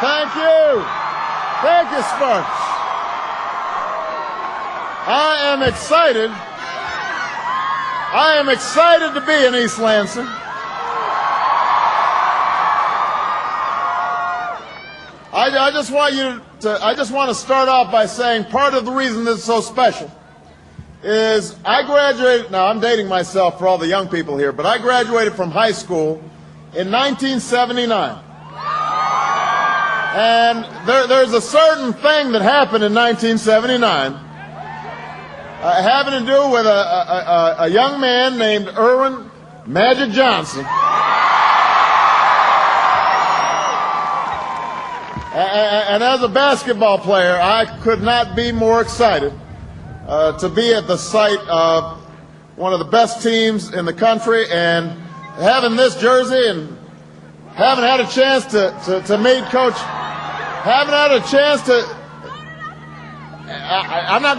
Thank you. Thank you, Sparks. I am excited. I am excited to be in East Lansing. I just want to start off by saying part of the reason this is so special is I graduated, now I'm dating myself for all the young people here, but I graduated from high school in 1979. And there's a certain thing that happened in 1979 having to do with a young man named Erwin Magic Johnson. And as a basketball player, I could not be more excited to be at the site of one of the best teams in the country, and having this jersey and haven't had a chance to meet Coach. Haven't had a chance to. I'm not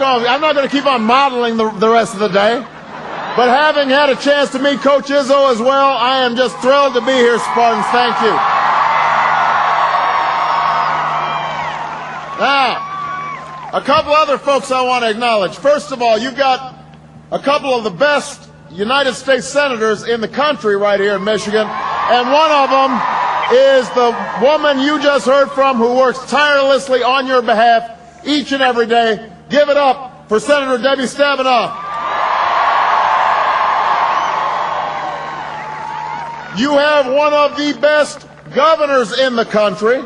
going to keep on modeling the rest of the day, but having had a chance to meet Coach Izzo as well, I am just thrilled to be here, Spartans. Thank you. Now, a couple other folks I want to acknowledge. First of all, you've got a couple of the best United States senators in the country right here in Michigan, and one of them is the woman you just heard from who works tirelessly on your behalf each and every day. Give it up for Senator Debbie Stabenow. You have one of the best governors in the country.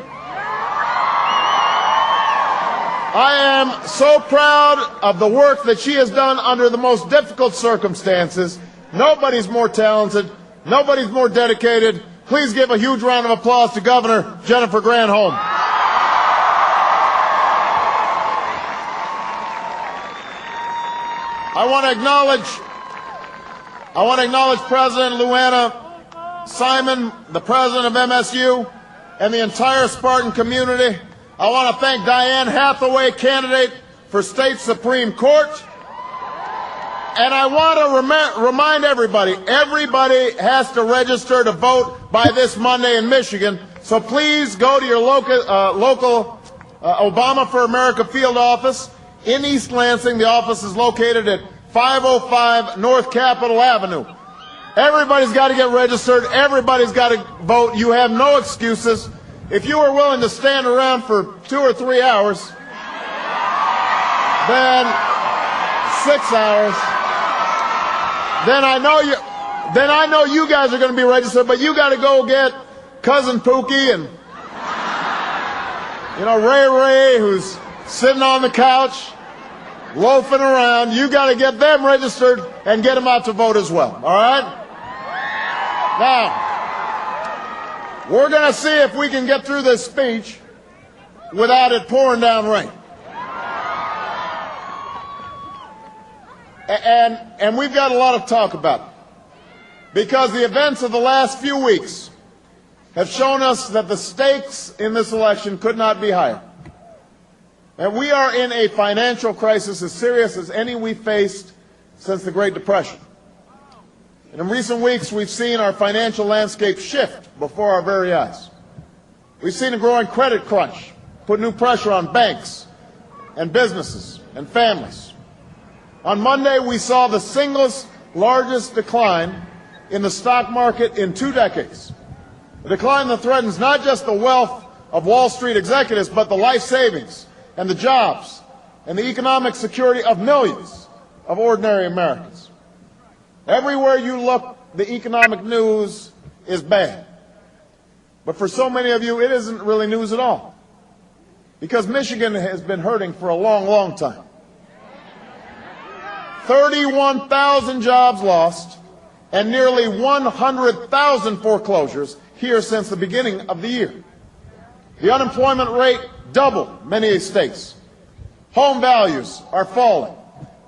I am so proud of the work that she has done under the most difficult circumstances. Nobody's more talented. Nobody's more dedicated. Please give a huge round of applause to Governor Jennifer Granholm. I want to acknowledge President Luana Simon, the president of MSU, and the entire Spartan community. I want to thank Diane Hathaway, candidate for State Supreme Court. And I want to remind everybody has to register to vote by this Monday in Michigan. So please go to your local Obama for America field office in East Lansing. The office is located at 505 North Capitol Avenue. Everybody's got to get registered. Everybody's got to vote. You have no excuses. If you are willing to stand around for 2 or 3 hours, then 6 hours, then I know you guys are going to be registered, but you got to go get Cousin Pookie and Ray, who's sitting on the couch, loafing around. You got to get them registered and get them out to vote as well. All right? Now, we're going to see if we can get through this speech without it pouring down rain. And we've got a lot of talk about it, because the events of the last few weeks have shown us that the stakes in this election could not be higher. And we are in a financial crisis as serious as any we faced since the Great Depression. And in recent weeks, we've seen our financial landscape shift before our very eyes. We've seen a growing credit crunch put new pressure on banks and businesses and families. On Monday, we saw the single largest decline in the stock market in 2 decades. A decline that threatens not just the wealth of Wall Street executives, but the life savings and the jobs and the economic security of millions of ordinary Americans. Everywhere you look, the economic news is bad. But for so many of you, it isn't really news at all, because Michigan has been hurting for a long, long time. 31,000 jobs lost and nearly 100,000 foreclosures here since the beginning of the year. The unemployment rate doubled many states. Home values are falling.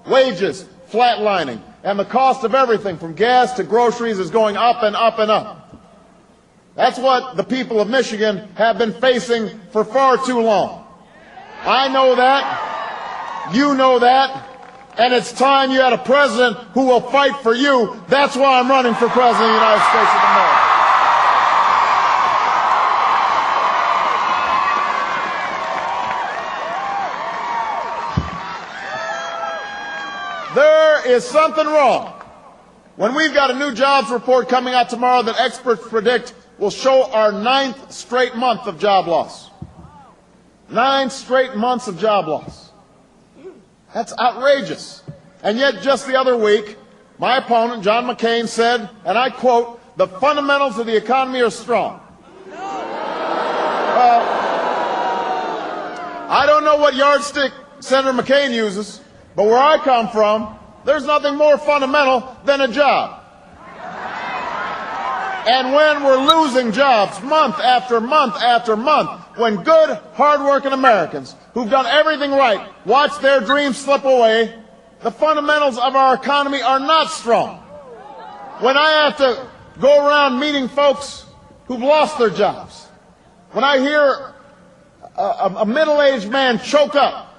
Wages flatlining. And the cost of everything from gas to groceries is going up and up and up. That's what the people of Michigan have been facing for far too long. I know that. You know that. And it's time you had a president who will fight for you. That's why I'm running for president of the United States of America. There is something wrong when we've got a new jobs report coming out tomorrow that experts predict will show our 9th straight month of job loss. 9 straight months of job loss. That's outrageous. And yet just the other week, my opponent, John McCain, said, and I quote, "The fundamentals of the economy are strong." Well, I don't know what yardstick Senator McCain uses, but where I come from, there's nothing more fundamental than a job. And when we're losing jobs month after month after month, when good, hard-working Americans who've done everything right watch their dreams slip away, the fundamentals of our economy are not strong. When I have to go around meeting folks who've lost their jobs, when I hear a middle-aged man choke up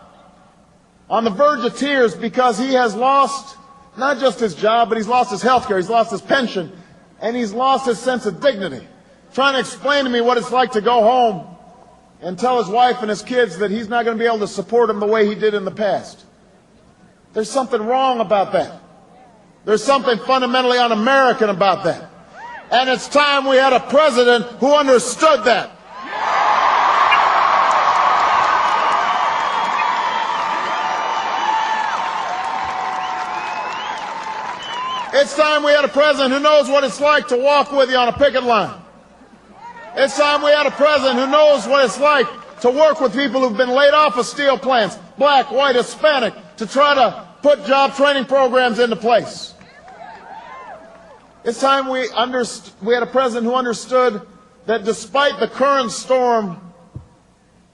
on the verge of tears because he has lost not just his job, but he's lost his health care, he's lost his pension, and he's lost his sense of dignity, trying to explain to me what it's like to go home and tell his wife and his kids that he's not going to be able to support them the way he did in the past. There's something wrong about that. There's something fundamentally un-American about that. And it's time we had a president who understood that. It's time we had a president who knows what it's like to walk with you on a picket line. It's time we had a president who knows what it's like to work with people who've been laid off of steel plants, black, white, Hispanic, to try to put job training programs into place. It's time we had a president who understood that despite the current storm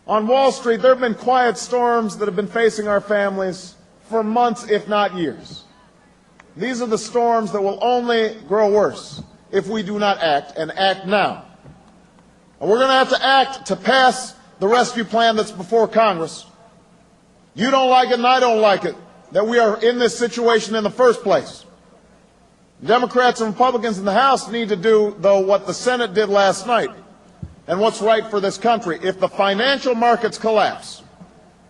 on Wall Street, there have been quiet storms that have been facing our families for months, if not years. These are the storms that will only grow worse if we do not act, and act now. And we're going to have to act to pass the rescue plan that's before Congress. You don't like it and I don't like it that we are in this situation in the first place. Democrats and Republicans in the House need to do, though, what the Senate did last night and what's right for this country. If the financial markets collapse,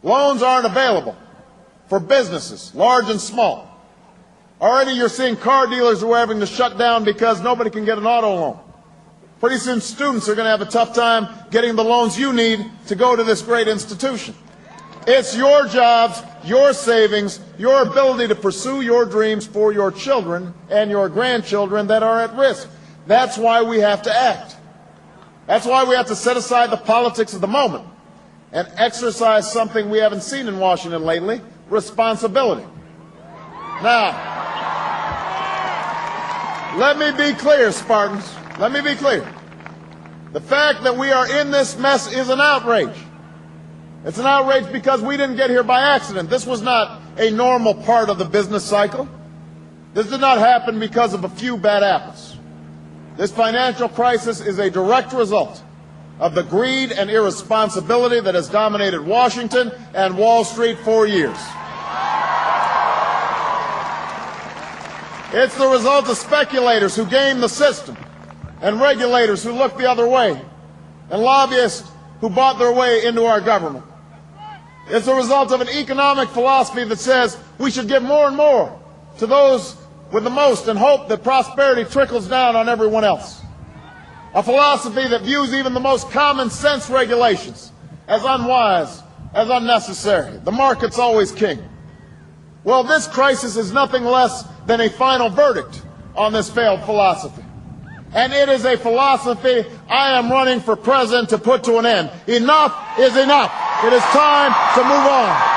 loans aren't available for businesses, large and small. Already you're seeing car dealers who are having to shut down because nobody can get an auto loan. Pretty soon students are going to have a tough time getting the loans you need to go to this great institution. It's your jobs, your savings, your ability to pursue your dreams for your children and your grandchildren that are at risk. That's why we have to act. That's why we have to set aside the politics of the moment and exercise something we haven't seen in Washington lately, responsibility. Now, let me be clear, Spartans. Let me be clear. The fact that we are in this mess is an outrage. It's an outrage because we didn't get here by accident. This was not a normal part of the business cycle. This did not happen because of a few bad apples. This financial crisis is a direct result of the greed and irresponsibility that has dominated Washington and Wall Street for years. It's the result of speculators who game the system, and regulators who look the other way, and lobbyists who bought their way into our government. It's the result of an economic philosophy that says we should give more and more to those with the most and hope that prosperity trickles down on everyone else. A philosophy that views even the most common sense regulations as unwise, as unnecessary. The market's always king. Well, this crisis is nothing less than a final verdict on this failed philosophy. And it is a philosophy I am running for president to put to an end. Enough is enough. It is time to move on.